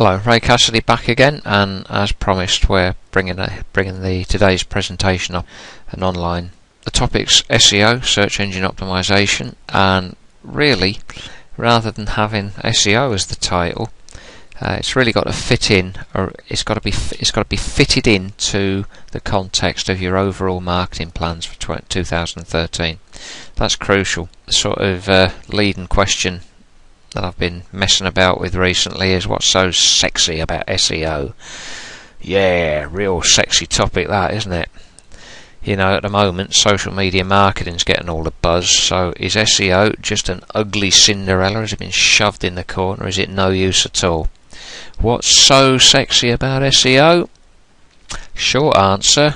Hello, Ray Cassidy back again, and as promised we're bringing today's presentation up and online. The topic's SEO, search engine optimization, and really, rather than having SEO as the title, it's really got to fit in, or it's got to be fitted into the context of your overall marketing plans for 2013. That's crucial. The sort of leading question that I've been messing about with recently is what's so sexy about SEO. Yeah, real sexy topic that, isn't it? You know, at the moment social media marketing's getting all the buzz, so is SEO just an ugly Cinderella? Has it been shoved in the corner? Is it no use at all? What's so sexy about SEO? Short answer,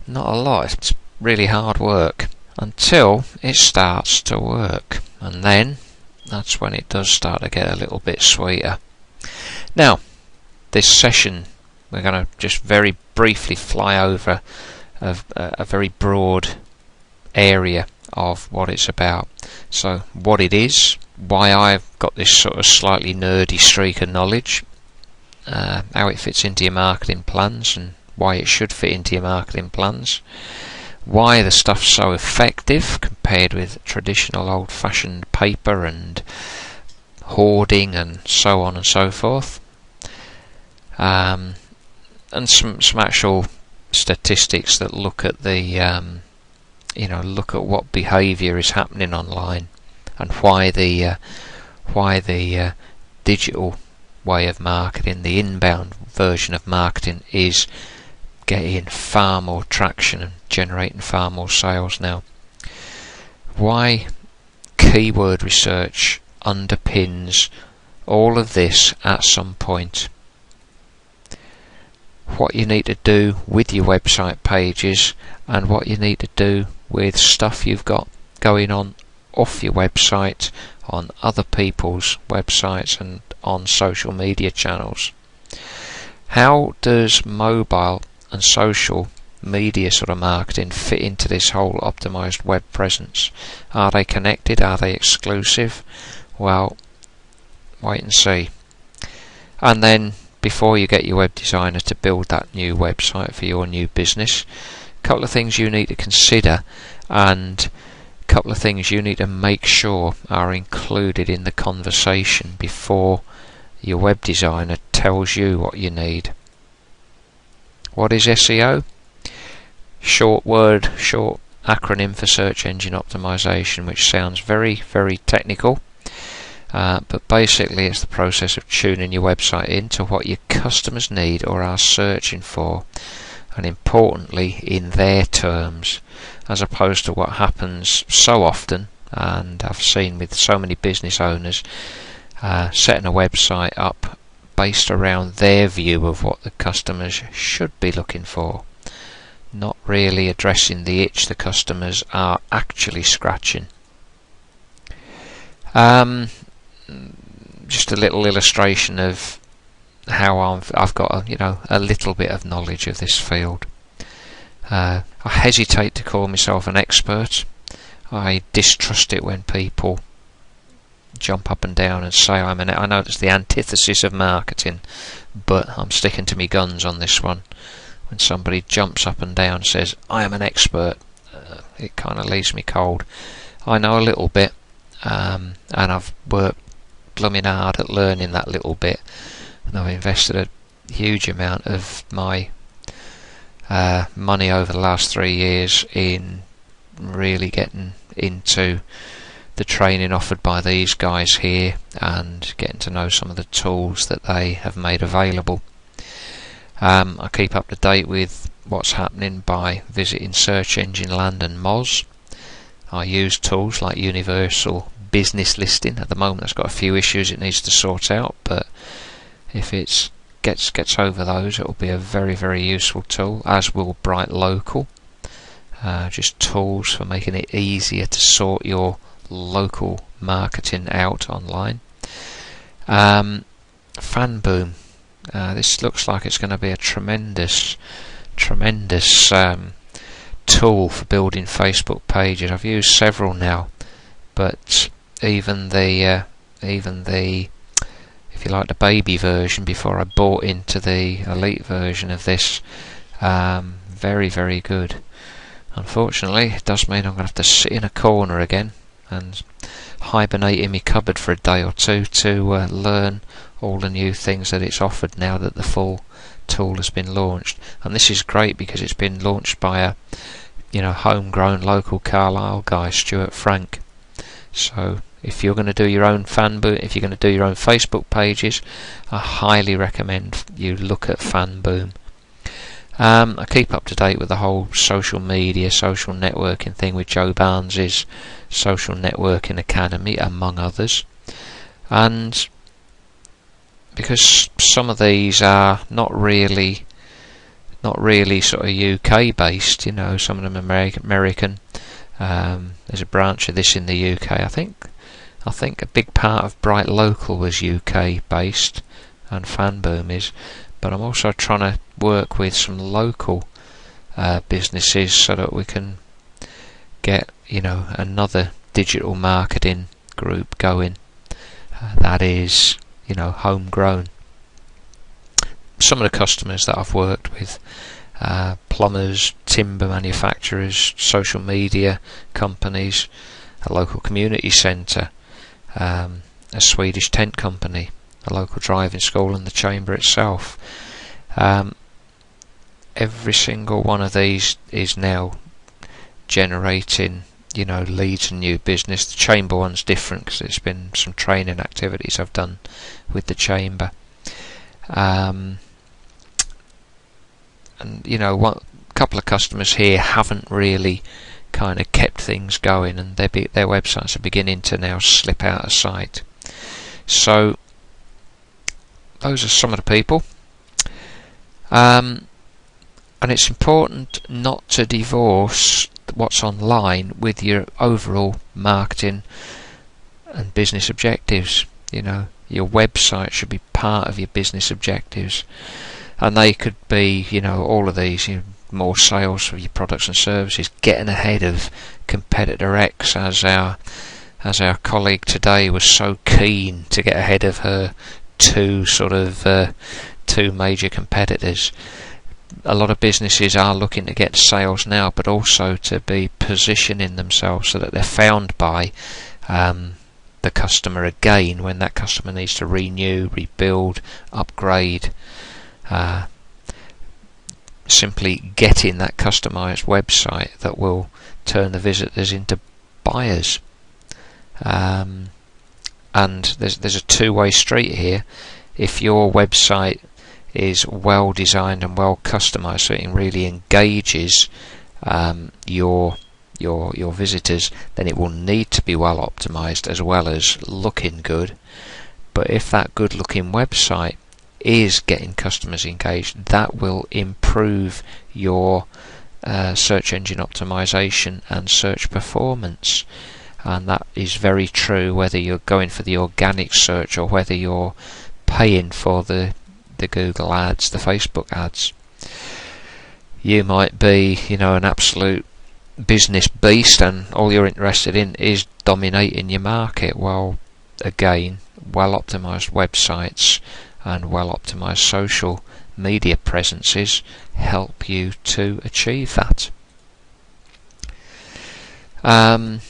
not a lot. It's really hard work until it starts to work, and then that's when it does start to get a little bit sweeter. Now, this session we're going to just very briefly fly over a very broad area of what it's about. So what it is, why I've got this sort of slightly nerdy streak of knowledge, how it fits into your marketing plans and why it should fit into your marketing plans, why the stuff's so effective compared with traditional old-fashioned paper and hoarding and so on and so forth, and some actual statistics that look at the look at what behaviour is happening online and why the digital way of marketing, the inbound version of marketing, is getting far more traction and generating far more sales now. Why keyword research underpins all of this at some point. What you need to do with your website pages and what you need to do with stuff you've got going on off your website, on other people's websites and on social media channels. How does mobile and social media sort of marketing fit into this whole optimized web presence? Are they connected? Are they exclusive? Well, wait and see. And then before you get your web designer to build that new website for your new business, a couple of things you need to consider and a couple of things you need to make sure are included in the conversation before your web designer tells you what you need. What is SEO? Short acronym for search engine optimization, which sounds very, very technical, but basically it's the process of tuning your website into what your customers need or are searching for, and importantly in their terms, as opposed to what happens so often, and I've seen with so many business owners, setting a website up based around their view of what the customers should be looking for, not really addressing the itch the customers are actually scratching. Just a little illustration of how I've got a little bit of knowledge of this field. I hesitate to call myself an expert. I distrust it when people jump up and down and say I know it's the antithesis of marketing, but I'm sticking to my guns on this one. When somebody jumps up and down and says I am an expert, it kind of leaves me cold. I know a little bit, and I've worked blooming hard at learning that little bit, and I've invested a huge amount of my money over the last 3 years in really getting into the training offered by these guys here and getting to know some of the tools that they have made available. I keep up to date with what's happening by visiting Search Engine Land and Moz. I use tools like Universal Business Listing. At the moment it's got a few issues it needs to sort out, but if it gets over those, it will be a very, very useful tool, as will Bright Local. Just tools for making it easier to sort your local marketing out online. Fanboom. This looks like it's going to be a tremendous tool for building Facebook pages. I've used several now, but even the if you like, the baby version before I bought into the elite version of this. Very, very good. Unfortunately, it does mean I'm going to have to sit in a corner again and hibernate in my cupboard for a day or two to learn all the new things that it's offered now that the full tool has been launched. And this is great because it's been launched by a homegrown local Carlisle guy, Stuart Frank. So if you're going to do your own if you're going to do your own Facebook pages, I highly recommend you look at Fanboom. I keep up to date with the whole social media, social networking thing with Joe Barnes's Social Networking Academy, among others. And because some of these are not really sort of UK based, some of them American. There's a branch of this in the UK. I think a big part of Bright Local was UK based, and Fanboom is. But I'm also trying to work with some local businesses so that we can get another digital marketing group going that is homegrown. Some of the customers that I've worked with, plumbers, timber manufacturers, social media companies, a local community centre, a Swedish tent company, a local driving school, and the chamber itself. Every single one of these is now generating leads and new business. The chamber one's different because it's been some training activities I've done with the chamber. And a couple of customers here haven't really kind of kept things going, and their websites are beginning to now slip out of sight. So those are some of the people. And it's important not to divorce what's online with your overall marketing and business objectives. Your website should be part of your business objectives, and they could be all of these, more sales for your products and services, getting ahead of competitor X, as our colleague today was so keen to get ahead of her two major competitors. A lot of businesses are looking to get sales now, but also to be positioning themselves so that they're found by the customer again when that customer needs to renew, rebuild, upgrade. Simply getting that customized website that will turn the visitors into buyers. And there's a two-way street here. If your website is well designed and well customized so it really engages your visitors, then it will need to be well optimized as well as looking good. But if that good looking website is getting customers engaged, that will improve your search engine optimization and search performance. And that is very true whether you're going for the organic search or whether you're paying for the Google ads, the Facebook ads. You might be an absolute business beast and all you're interested in is dominating your market. Well, again, well optimized websites and well optimized social media presences help you to achieve that. Part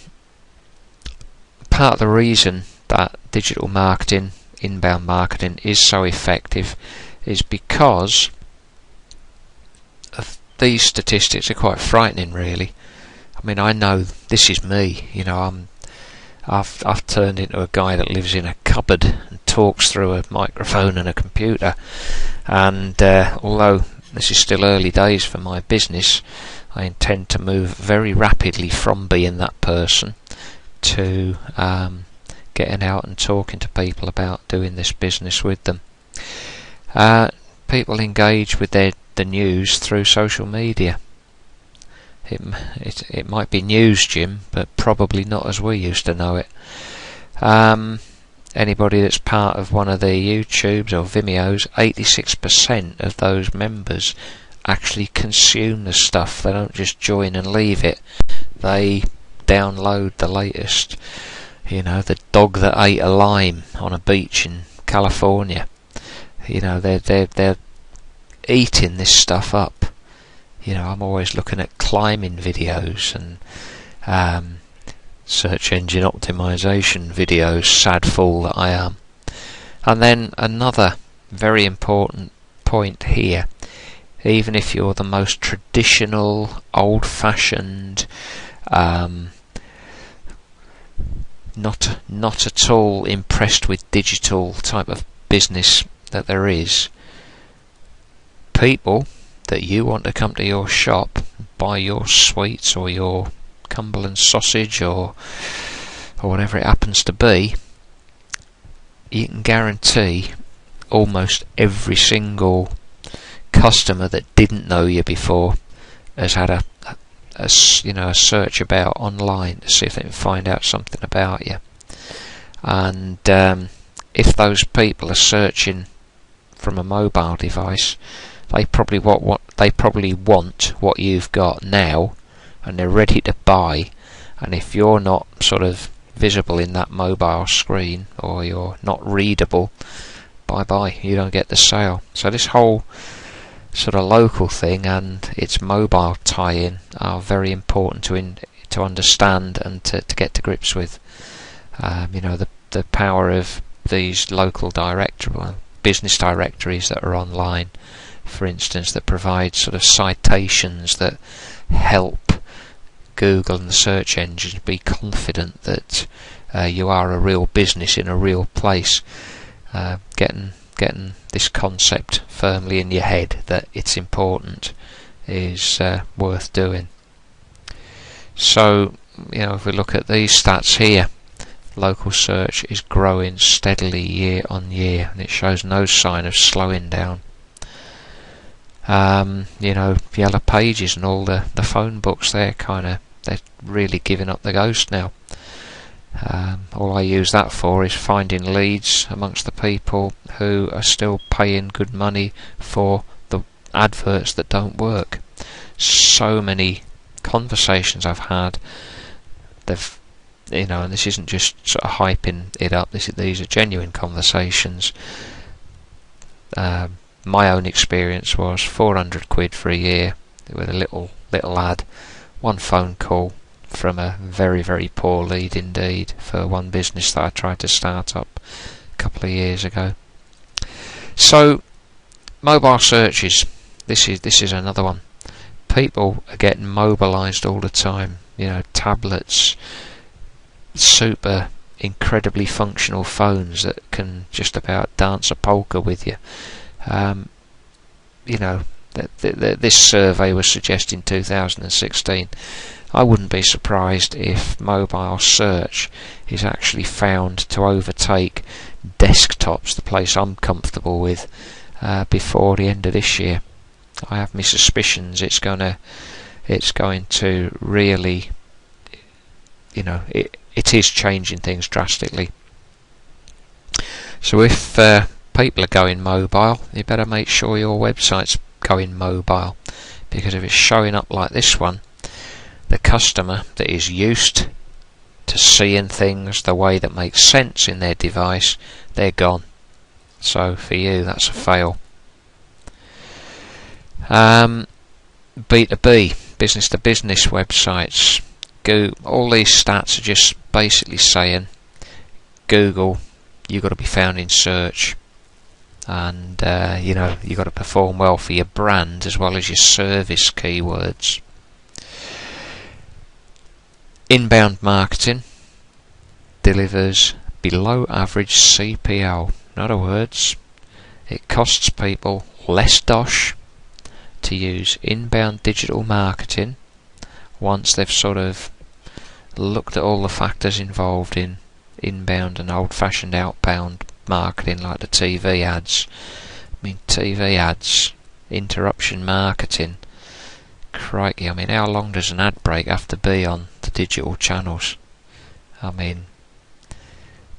of the reason that digital marketing, inbound marketing, is so effective is because of these statistics. Are quite frightening, really. I mean, I know this is me. I've turned into a guy that lives in a cupboard and talks through a microphone and a computer. And although this is still early days for my business, I intend to move very rapidly from being that person to getting out and talking to people about doing this business with them. People engage with the news through social media. It might be news, Jim, but probably not as we used to know it. Anybody that's part of one of the YouTubes or Vimeos, 86% of those members actually consume the stuff. They don't just join and leave it. They download the latest. The dog that ate a lime on a beach in California. You know, they're eating this stuff up. You know, I'm always looking at climbing videos and search engine optimization videos, sad fool that I am. And then another very important point here, even if you're the most traditional, old-fashioned, not at all impressed with digital type of business that there is, people that you want to come to your shop, buy your sweets or your Cumberland sausage or whatever it happens to be, you can guarantee almost every single customer that didn't know you before has had a search about online to see if they can find out something about you. And if those people are searching from a mobile device, they probably want what you've got now, and they're ready to buy. And if you're not sort of visible in that mobile screen, or you're not readable, bye, you don't get the sale. So this whole sort of local thing and its mobile tie-in are very important to understand and to get to grips with. You know, the power of these local business directories that are online, for instance, that provide sort of citations that help Google and the search engines be confident that you are a real business in a real place. Getting this concept firmly in your head that it's important is worth doing. So, you know, if we look at these stats here, local search is growing steadily year on year, and it shows no sign of slowing down. You know, Yellow Pages and all the phone books, they're really giving up the ghost now. All I use that for is finding leads amongst the people who are still paying good money for the adverts that don't work. So many conversations I've had, and this isn't just sort of hyping it up, these are genuine conversations. My own experience was 400 quid for a year with a little ad, one phone call from a very, very poor lead indeed for one business that I tried to start up a couple of years ago. So, mobile searches, this is another one. People are getting mobilised all the time. You know, tablets, super incredibly functional phones that can just about dance a polka with you. You know, this survey was suggesting 2016. I wouldn't be surprised if mobile search is actually found to overtake desktops, the place I'm comfortable with, before the end of this year. I have my suspicions it's going to really, you know, it is changing things drastically. So if people are going mobile, you better make sure your website's going mobile, because if it's showing up like this one, the customer that is used to seeing things the way that makes sense in their device, they're gone. So for you, that's a fail. B2B, business to business websites, all these stats are just basically saying, Google, you've got to be found in search, and you know, you've got to perform well for your brand as well as your service keywords. Inbound marketing delivers below average CPL. In other words, it costs people less dosh to use inbound digital marketing once they've sort of looked at all the factors involved in inbound and old-fashioned outbound marketing, like the TV ads. I mean, TV ads, interruption marketing, crikey, I mean, how long does an ad break have to be on the digital channels? I mean,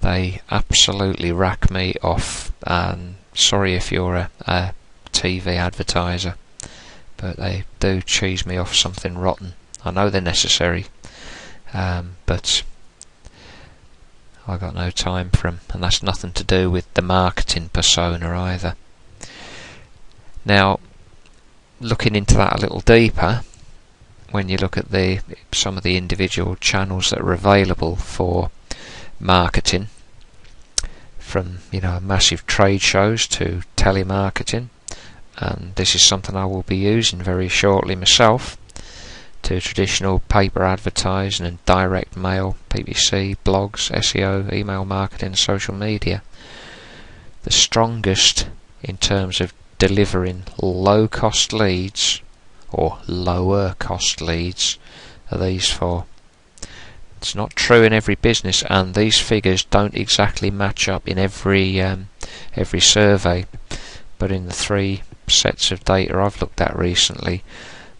they absolutely rack me off, and sorry if you're a TV advertiser, but they do cheese me off something rotten. I know they're necessary, but I got no time for them, and that's nothing to do with the marketing persona either. Now, looking into that a little deeper, when you look at some of the individual channels that are available for marketing, from massive trade shows to telemarketing, and this is something I will be using very shortly myself, to traditional paper advertising and direct mail, PPC, blogs, SEO, email marketing, social media. The strongest in terms of delivering low cost leads or lower cost leads are these four. It's not true in every business, and these figures don't exactly match up in every survey, but in the 3 sets of data I've looked at recently,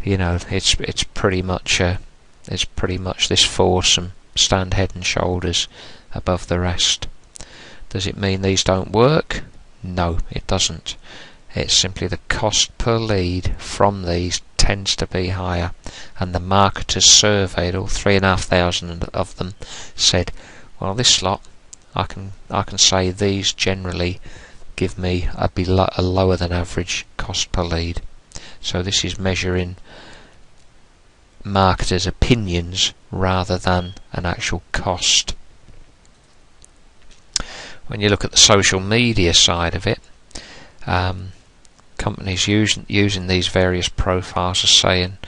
it's pretty much this foursome stand head and shoulders above the rest. Does it mean these don't work? No, it doesn't. It's simply the cost per lead from these tends to be higher, and the marketers surveyed, all 3,500 of them, said, well, this lot, I can say these generally give me a lower than average cost per lead. So this is measuring marketers' opinions rather than an actual cost. When you look at the social media side of it, companies using these various profiles are saying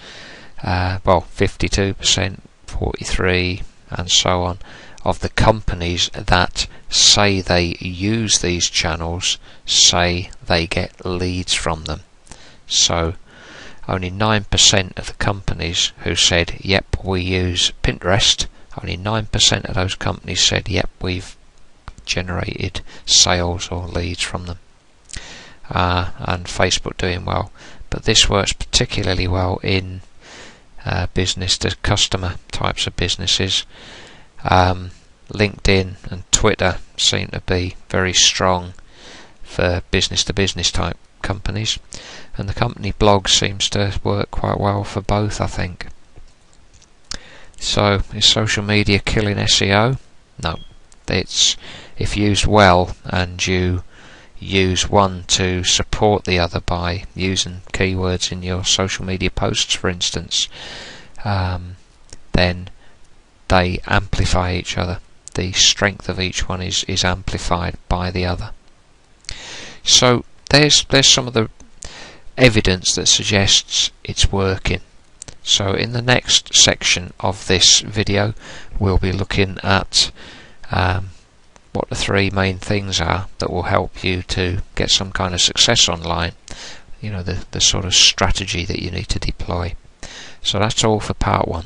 52%, 43%, and so on of the companies that say they use these channels say they get leads from them. So only 9% of the companies who said, yep, we use Pinterest, only 9% of those companies said, yep, we've generated sales or leads from them. And Facebook doing well. But this works particularly well in business to customer types of businesses. LinkedIn and Twitter seem to be very strong for business to business type companies, and the company blog seems to work quite well for both, I think. So is social media killing SEO? No. It's, if used well and you use one to support the other by using keywords in your social media posts, for instance, then they amplify each other. The strength of each one is amplified by the other. So there's some of the evidence that suggests it's working. So in the next section of this video we'll be looking at what the 3 main things are that will help you to get some kind of success online, the sort of strategy that you need to deploy. So that's all for part 1.